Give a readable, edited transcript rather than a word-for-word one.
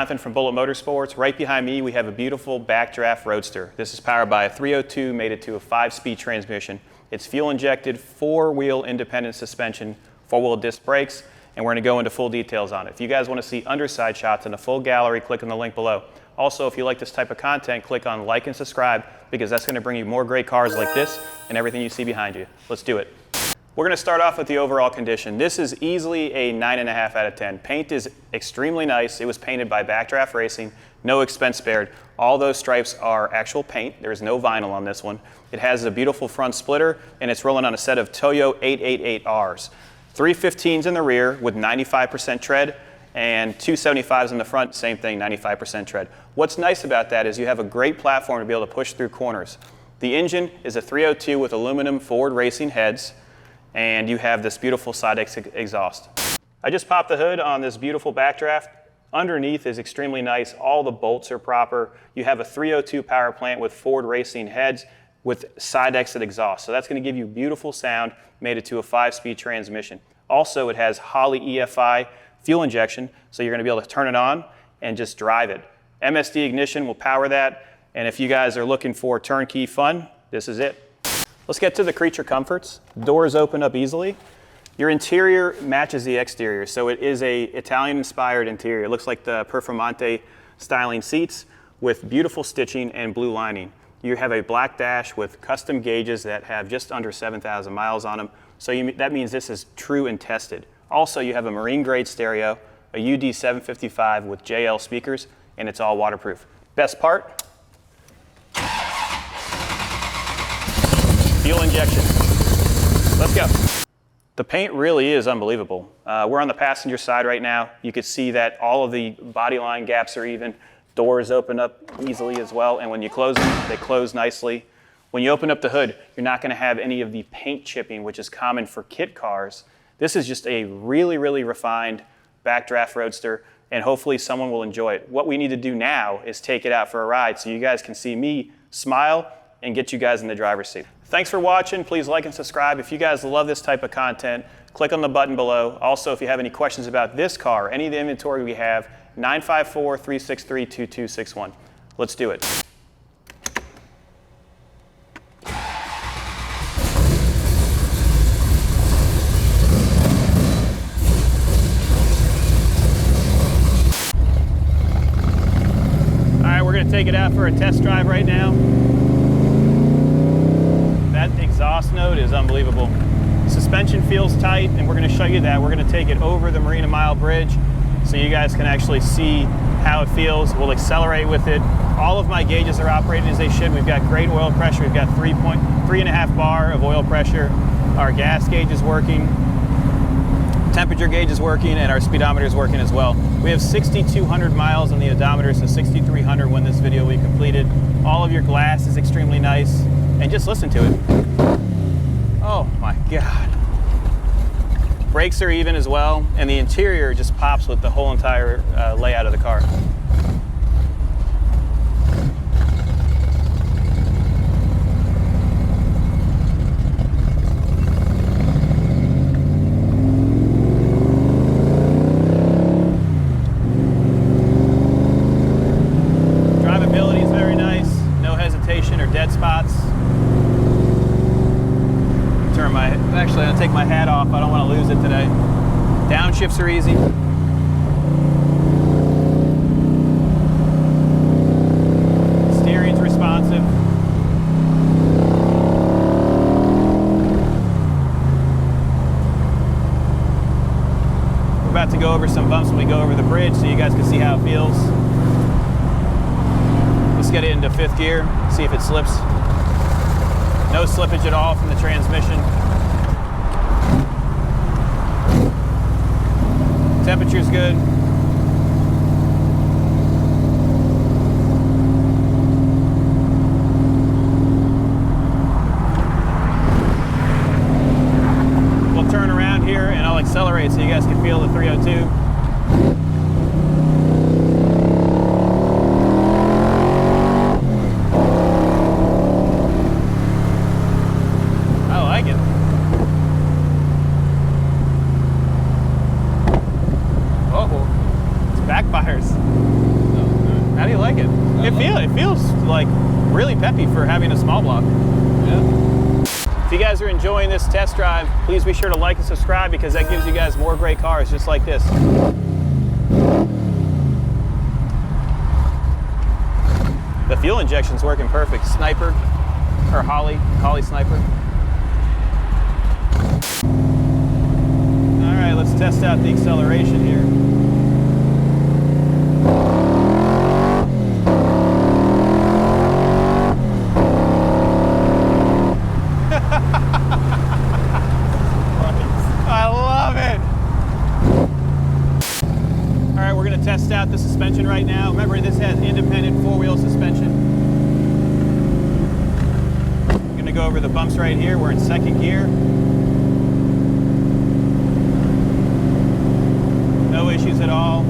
Jonathan from Bullet Motorsports. Right behind me, we have a beautiful Backdraft Roadster. This is powered by a 302, made it to a 5-speed transmission. It's fuel-injected, 4-wheel independent suspension, 4-wheel disc brakes, and we're going to go into full details on it. If you guys want to see underside shots and a full gallery, click on the link below. Also, if you like this type of content, click on like and subscribe, because that's going to bring you more great cars like this and everything you see behind you. Let's do it. We're going to start off with the overall condition. This is easily a 9.5 out of 10. Paint is extremely nice. It was painted by Backdraft Racing, no expense spared. All those stripes are actual paint. There is no vinyl on this one. It has a beautiful front splitter, and it's rolling on a set of Toyo 888Rs. 315s in the rear with 95% tread, and 275s in the front, same thing, 95% tread. What's nice about that is you have a great platform to be able to push through corners. The engine is a 302 with aluminum forward racing heads, and you have this beautiful side exhaust. I just popped the hood on this beautiful Backdraft. Underneath is extremely nice. All the bolts are proper. You have a 302 power plant with forward racing heads with side exit exhaust. So that's going to give you beautiful sound, made it to a 5-speed transmission. Also, it has Holley EFI fuel injection, so you're going to be able to turn it on and just drive it. MSD ignition will power that, and if you guys are looking for turnkey fun, this is it. Let's get to the creature comforts. Doors open up easily. Your interior matches the exterior, so it is a Italian-inspired interior. It looks like the Performante styling seats with beautiful stitching and blue lining. You have a black dash with custom gauges that have just under 7,000 miles on them, so that means this is true and tested. Also, you have a marine-grade stereo, a UD755 with JL speakers, and it's all waterproof. Best part? Fuel injection. Let's go. The paint really is unbelievable. We're on the passenger side right now. You can see that all of the body line gaps are even. Doors open up easily as well, and when you close them, they close nicely. When you open up the hood, you're not going to have any of the paint chipping, which is common for kit cars. This is just a really, really refined Backdraft Roadster, and hopefully someone will enjoy it. What we need to do now is take it out for a ride so you guys can see me smile and get you guys in the driver's seat. Thanks for watching. Please like and subscribe. If you guys love this type of content, click on the button below. Also, if you have any questions about this car, any of the inventory we have, 954-363-2261. Let's do it. All right, we're going to take it out for a test drive right now. That exhaust note is unbelievable. Suspension feels tight, and we're going to show you that. We're going to take it over the Marina Mile Bridge so you guys can actually see how it feels. We'll accelerate with it. All of my gauges are operating as they should. We've got great oil pressure. We've got 3.5 bar of oil pressure. Our gas gauge is working. Temperature gauge is working, and our speedometer is working as well. We have 6,200 miles on the odometer, so 6,300 when this video will be completed. All of your glass is extremely nice, and just listen to it. Oh my God. Brakes are even as well, and the interior just pops with the whole entire layout of the car. Drivability is very nice, no hesitation or dead spots. Actually, I'm going to take my hat off. I don't want to lose it today. Downshifts are easy. Steering's responsive. We're about to go over some bumps when we go over the bridge so you guys can see how it feels. Let's get it into 5th gear, see if it slips. No slippage at all from the transmission. Temperature's good. We'll turn around here and I'll accelerate so you guys can feel the 302. Backfires. happy for having a small block. Yeah. If you guys are enjoying this test drive, please be sure to like and subscribe because that gives you guys more great cars just like this. The fuel injection's working perfect. Sniper, or Holly Sniper. All right, let's test out the acceleration here. I love it. All right, we're gonna test out the suspension right now. Remember, this has independent four-wheel suspension. I'm gonna go over the bumps right here. We're in second gear. No issues at all.